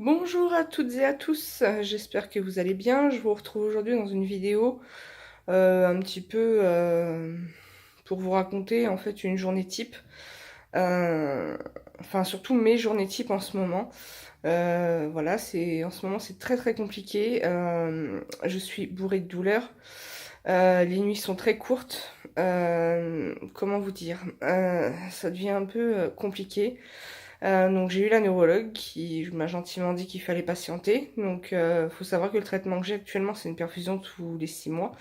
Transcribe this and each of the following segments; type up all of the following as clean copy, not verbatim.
Bonjour à toutes et à tous, j'espère que vous allez bien. Je vous retrouve aujourd'hui dans une vidéo un petit peu pour vous raconter en fait une journée type. Euh, enfin surtout mes journées type en ce moment. Voilà, en ce moment c'est très très compliqué. Je suis bourrée de douleurs. Les nuits sont très courtes. Comment vous dire? Ça devient un peu compliqué. Donc j'ai eu la neurologue qui m'a gentiment dit qu'il fallait patienter. Donc faut savoir que le traitement que j'ai actuellement c'est une perfusion tous les 6 mois.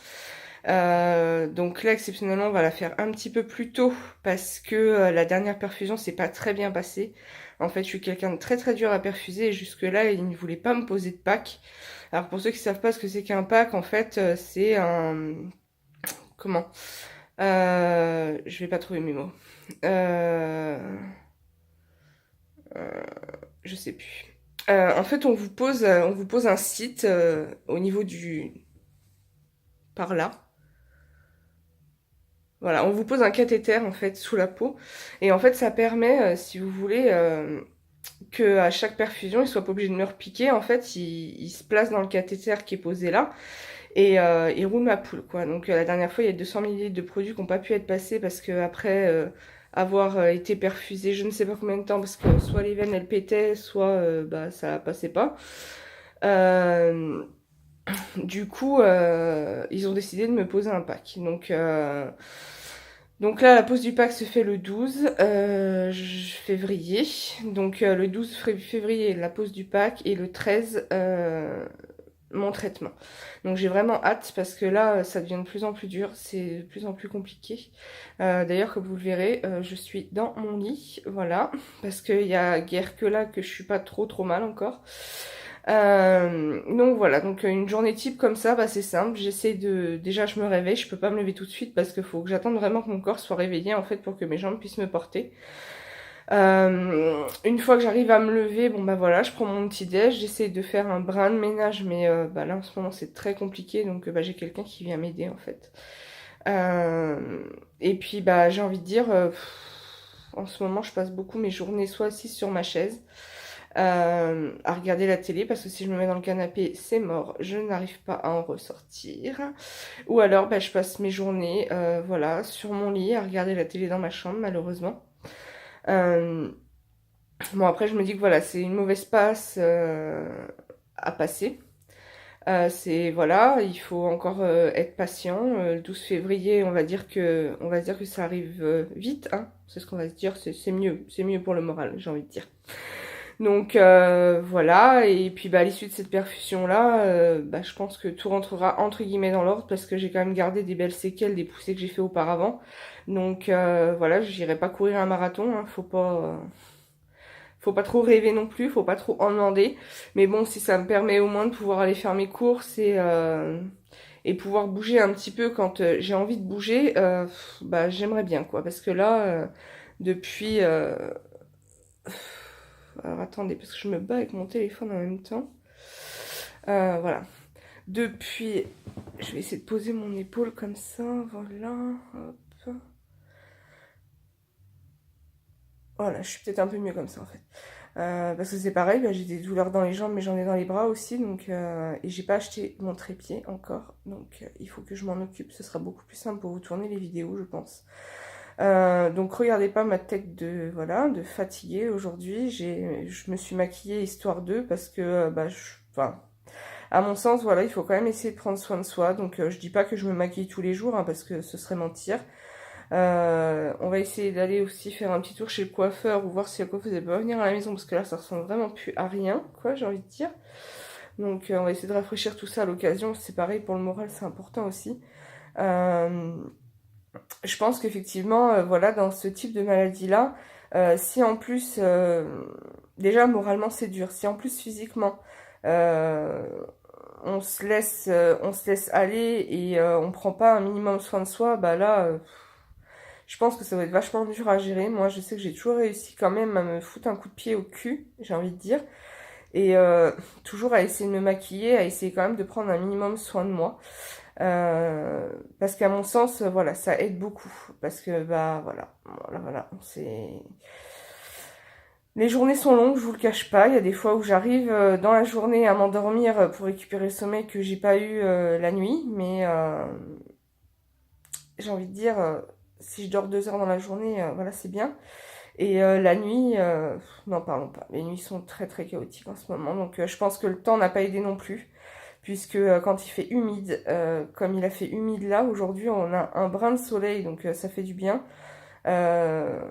Donc là exceptionnellement on va la faire un petit peu plus tôt parce que la dernière perfusion s'est pas très bien passée. En fait je suis quelqu'un de très très dur à perfuser et jusque là il ne voulait pas me poser de pack. Alors pour ceux qui savent pas ce que c'est qu'un pack, en fait c'est un... Comment Je vais pas trouver mes mots. Euh... Je sais plus. En fait, on vous pose un site au niveau du... par là. Voilà, on vous pose un cathéter en fait sous la peau. Et en fait, ça permet, si vous voulez, que à chaque perfusion, il soit pas obligé de me repiquer. En fait, il se place dans le cathéter qui est posé là et il roule ma poule, quoi. Donc la dernière fois, il y a 200 millilitres de produits qui n'ont pas pu être passés parce que après avoir été perfusé, je ne sais pas combien de temps, parce que soit les veines elles pétaient, soit bah ça passait pas. Euh, Du coup, ils ont décidé de me poser un pack. Donc là, la pose du pack se fait le 12 février. Donc le 12 février, la pose du pack et le 13, mon traitement. Donc j'ai vraiment hâte parce que là, ça devient de plus en plus dur, c'est de plus en plus compliqué. D'ailleurs, comme vous le verrez, je suis dans mon lit, voilà, parce qu'il y a guère que là que je suis pas trop mal encore. Donc voilà, donc une journée type comme ça, bah c'est simple. J'essaie de, déjà je me réveille, je peux pas me lever tout de suite parce qu'il faut que j'attende vraiment que mon corps soit réveillé en fait pour que mes jambes puissent me porter. Une fois que j'arrive à me lever, bon bah voilà, je prends mon petit déj, j'essaie de faire un brin de ménage, mais bah là en ce moment c'est très compliqué, donc bah, j'ai quelqu'un qui vient m'aider en fait. Et puis bah j'ai envie de dire, en ce moment je passe beaucoup mes journées soit assise sur ma chaise, à regarder la télé parce que si je me mets dans le canapé, c'est mort, je n'arrive pas à en ressortir. Ou alors, bah, je passe mes journées, voilà, sur mon lit à regarder la télé dans ma chambre, malheureusement. Euh, bon, après, je me dis que voilà, c'est une mauvaise passe à passer. C'est voilà, il faut encore être patient. Le 12 février, on va se dire que ça arrive vite, hein. C'est ce qu'on va se dire. C'est mieux pour le moral, j'ai envie de dire. Donc voilà, et puis bah, à l'issue de cette perfusion-là, bah, je pense que tout rentrera entre guillemets dans l'ordre parce que j'ai quand même gardé des belles séquelles des poussées que j'ai fait auparavant. Donc voilà, j'irai pas courir un marathon, hein, faut pas trop rêver non plus, faut pas trop en demander. Mais bon, si ça me permet au moins de pouvoir aller faire mes courses et pouvoir bouger un petit peu quand j'ai envie de bouger, bah j'aimerais bien quoi. Parce que là, depuis alors attendez, parce que je me bats avec mon téléphone en même temps. Voilà. Depuis, je vais essayer de poser mon épaule comme ça. Voilà. Hop. Voilà, je suis peut-être un peu mieux comme ça en fait. Parce que c'est pareil, bah, j'ai des douleurs dans les jambes, mais j'en ai dans les bras aussi. Donc, et j'ai pas acheté mon trépied encore. Donc il faut que je m'en occupe. Ce sera beaucoup plus simple pour vous tourner les vidéos, je pense. Donc regardez pas ma tête de voilà de fatiguée aujourd'hui. Je me suis maquillée histoire d'eux parce que bah enfin à mon sens voilà il faut quand même essayer de prendre soin de soi. Donc je dis pas que je me maquille tous les jours hein, parce que ce serait mentir. On va essayer d'aller aussi faire un petit tour chez le coiffeur ou voir si la coiffeuse elle peut venir à la maison parce que là ça ressemble vraiment plus à rien quoi j'ai envie de dire. Donc on va essayer de rafraîchir tout ça à l'occasion. C'est pareil pour le moral c'est important aussi. Euh, je pense qu'effectivement, voilà, dans ce type de maladie-là, si en plus, déjà moralement c'est dur, si en plus physiquement, euh, on se laisse aller et on prend pas un minimum soin de soi, bah là, je pense que ça va être vachement dur à gérer. Moi, je sais que j'ai toujours réussi quand même à me foutre un coup de pied au cul, j'ai envie de dire, et toujours à essayer de me maquiller, à essayer quand même de prendre un minimum soin de moi. Parce qu'à mon sens, voilà, ça aide beaucoup. Parce que, bah, voilà, c'est... Les journées sont longues, je vous le cache pas. Il y a des fois où j'arrive dans la journée à m'endormir pour récupérer le sommeil que j'ai pas eu la nuit, mais j'ai envie de dire, si je dors 2 heures dans la journée, voilà, c'est bien. Et la nuit, n'en parlons pas. Les nuits sont très très chaotiques en ce moment, donc je pense que le temps n'a pas aidé non plus, puisque quand il fait humide, comme il a fait humide là, aujourd'hui on a un brin de soleil, donc ça fait du bien. Euh,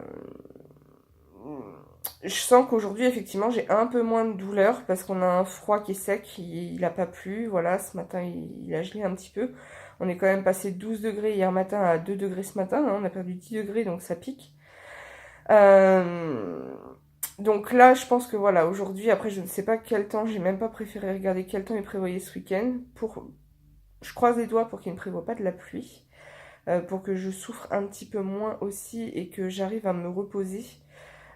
je sens qu'aujourd'hui, effectivement, j'ai un peu moins de douleur parce qu'on a un froid qui est sec, il n'a pas plu. Voilà, ce matin, il a gelé un petit peu. On est quand même passé de 12 degrés hier matin à 2 degrés ce matin, hein. On a perdu 10 degrés, donc ça pique. Euh, donc là, je pense que voilà, aujourd'hui, après, je ne sais pas quel temps, j'ai même pas préféré regarder quel temps il prévoyait ce week-end. Je croise les doigts pour qu'il ne prévoie pas de la pluie, pour que je souffre un petit peu moins aussi et que j'arrive à me reposer.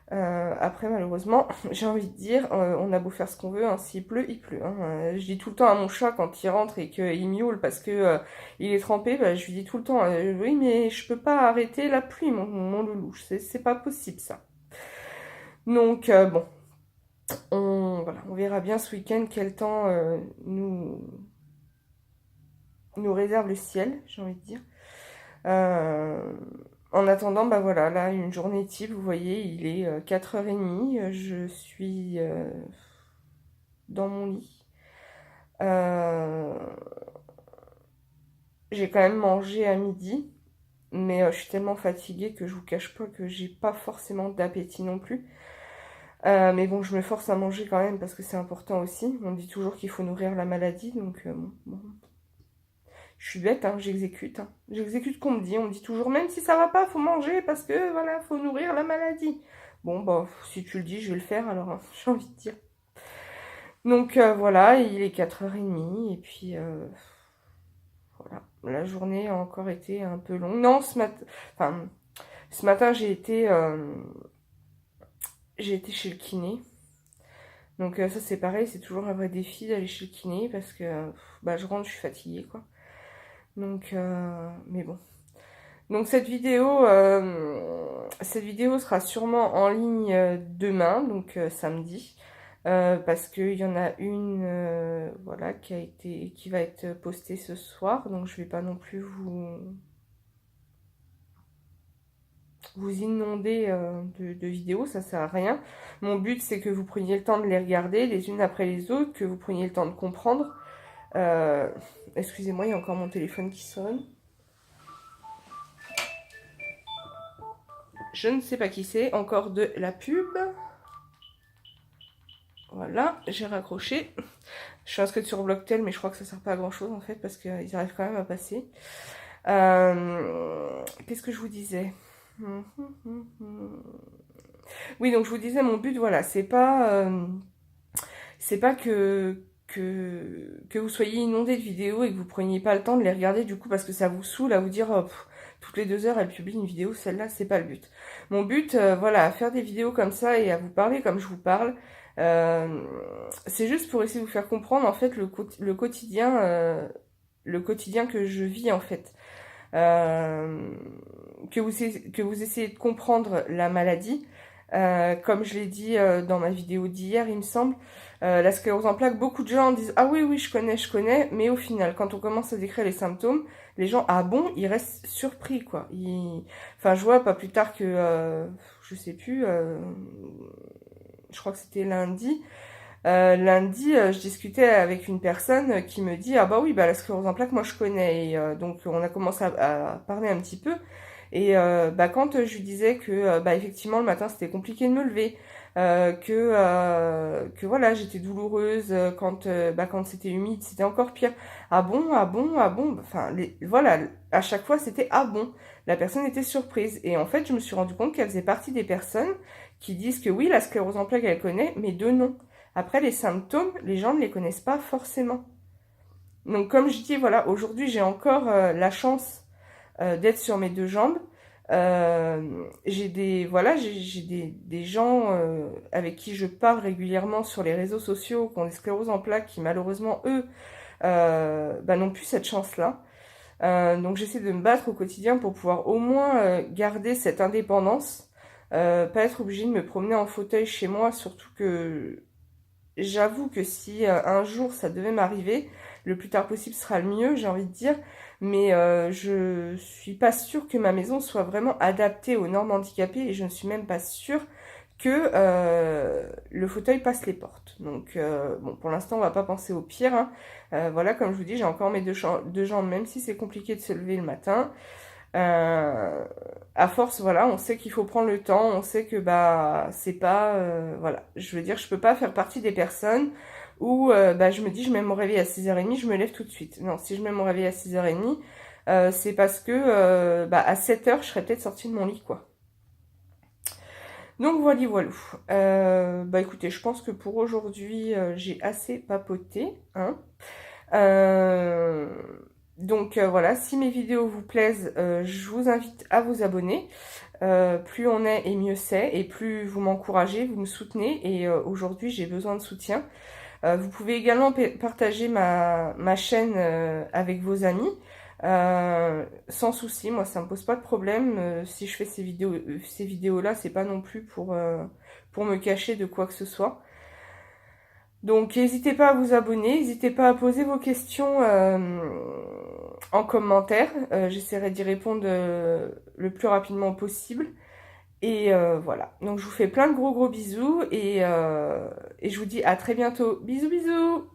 Après, malheureusement, j'ai envie de dire, on a beau faire ce qu'on veut, hein, s'il pleut, il pleut, hein. Je dis tout le temps à mon chat quand il rentre et qu'il miaule parce que il est trempé, bah, je lui dis tout le temps, oui, mais je peux pas arrêter la pluie, mon loulou, c'est pas possible ça. Donc, bon, voilà, on verra bien ce week-end quel temps nous réserve le ciel, j'ai envie de dire. Euh, En attendant, bah voilà, là, une journée type, vous voyez, il est 4h30, je suis dans mon lit. Euh, j'ai quand même mangé à midi, mais je suis tellement fatiguée que je vous cache pas que j'ai pas forcément d'appétit non plus. Mais bon, je me force à manger quand même parce que c'est important aussi. On dit toujours qu'il faut nourrir la maladie, donc bon. Je suis bête, hein, j'exécute. Hein. J'exécute ce qu'on me dit. On me dit toujours, même si ça va pas, faut manger parce que voilà, faut nourrir la maladie. Bon, bah, si tu le dis, je vais le faire alors, hein, j'ai envie de dire. Donc voilà, il est 4h30 et puis voilà. La journée a encore été un peu longue. Non, ce matin j'ai été chez le kiné. Donc ça c'est pareil, c'est toujours un vrai défi d'aller chez le kiné parce que bah, je rentre, je suis fatiguée quoi. Donc, mais bon. Donc cette vidéo sera sûrement en ligne demain, donc samedi, parce qu'il y en a une, voilà, qui va être postée ce soir, donc je vais pas non plus vous inonder de vidéos, ça sert à rien. Mon but c'est que vous preniez le temps de les regarder les unes après les autres, que vous preniez le temps de comprendre. Euh, Excusez-moi, il y a encore mon téléphone qui sonne. Je ne sais pas qui c'est, encore de la pub. Voilà, j'ai raccroché. Je suis inscrite sur Blocktel, mais je crois que ça sert pas à grand chose en fait, parce qu'ils arrivent quand même à passer. Qu'est-ce que je vous disais? Oui, donc je vous disais, mon but, voilà, c'est pas que vous soyez inondé de vidéos et que vous preniez pas le temps de les regarder du coup parce que ça vous saoule à vous dire oh, toutes les 2 heures elle publie une vidéo, celle-là c'est pas le but. Mon but, voilà, à faire des vidéos comme ça et à vous parler comme je vous parle, euh, c'est juste pour essayer de vous faire comprendre en fait le quotidien que je vis en fait. Euh, que vous essayez de comprendre la maladie. Comme je l'ai dit dans ma vidéo d'hier, il me semble, la sclérose en plaques, beaucoup de gens disent ah oui, oui, je connais, mais au final, quand on commence à décrire les symptômes, les gens, ah bon, ils restent surpris, quoi. Enfin, je vois pas plus tard que, je sais plus, je crois que c'était lundi, je discutais avec une personne qui me dit ah bah oui bah la sclérose en plaques moi je connais et donc on a commencé à parler un petit peu et bah quand je lui disais que bah effectivement le matin c'était compliqué de me lever que voilà j'étais douloureuse quand c'était humide c'était encore pire ah bon enfin voilà à chaque fois c'était ah bon la personne était surprise et en fait je me suis rendu compte qu'elle faisait partie des personnes qui disent que oui la sclérose en plaques elle connaît mais de nom. Après, les symptômes, les gens ne les connaissent pas forcément. Donc, comme je dis, voilà, aujourd'hui, j'ai encore la chance d'être sur mes deux jambes. J'ai des gens avec qui je parle régulièrement sur les réseaux sociaux qui ont des scléroses en plaques qui, malheureusement, eux, bah, n'ont plus cette chance-là. Donc, j'essaie de me battre au quotidien pour pouvoir au moins garder cette indépendance. pas être obligée de me promener en fauteuil chez moi, surtout que j'avoue que si un jour ça devait m'arriver, le plus tard possible sera le mieux, j'ai envie de dire, mais je suis pas sûre que ma maison soit vraiment adaptée aux normes handicapées et je ne suis même pas sûre que le fauteuil passe les portes. Donc bon, pour l'instant on va pas penser au pire, hein. Voilà, comme je vous dis, j'ai encore mes deux jambes, même si c'est compliqué de se lever le matin. À force, voilà, on sait qu'il faut prendre le temps, on sait que bah c'est pas, voilà, je veux dire, je peux pas faire partie des personnes où bah je me dis je mets mon réveil à 6h30, je me lève tout de suite. Non, si je mets mon réveil à 6h30, c'est parce que bah à 7h je serais peut-être sortie de mon lit, quoi. Donc voilà, voilà. Bah écoutez, je pense que pour aujourd'hui j'ai assez papoté, hein. Euh, donc voilà, si mes vidéos vous plaisent, je vous invite à vous abonner. Plus on est et mieux c'est, et plus vous m'encouragez, vous me soutenez, et aujourd'hui j'ai besoin de soutien. Vous pouvez également partager ma chaîne avec vos amis, sans souci, moi ça me pose pas de problème. Si je fais ces vidéos-là, c'est pas non plus pour me cacher de quoi que ce soit. Donc n'hésitez pas à vous abonner, n'hésitez pas à poser vos questions en commentaire. J'essaierai d'y répondre le plus rapidement possible. Et voilà. Donc je vous fais plein de gros bisous et je vous dis à très bientôt. Bisous bisous!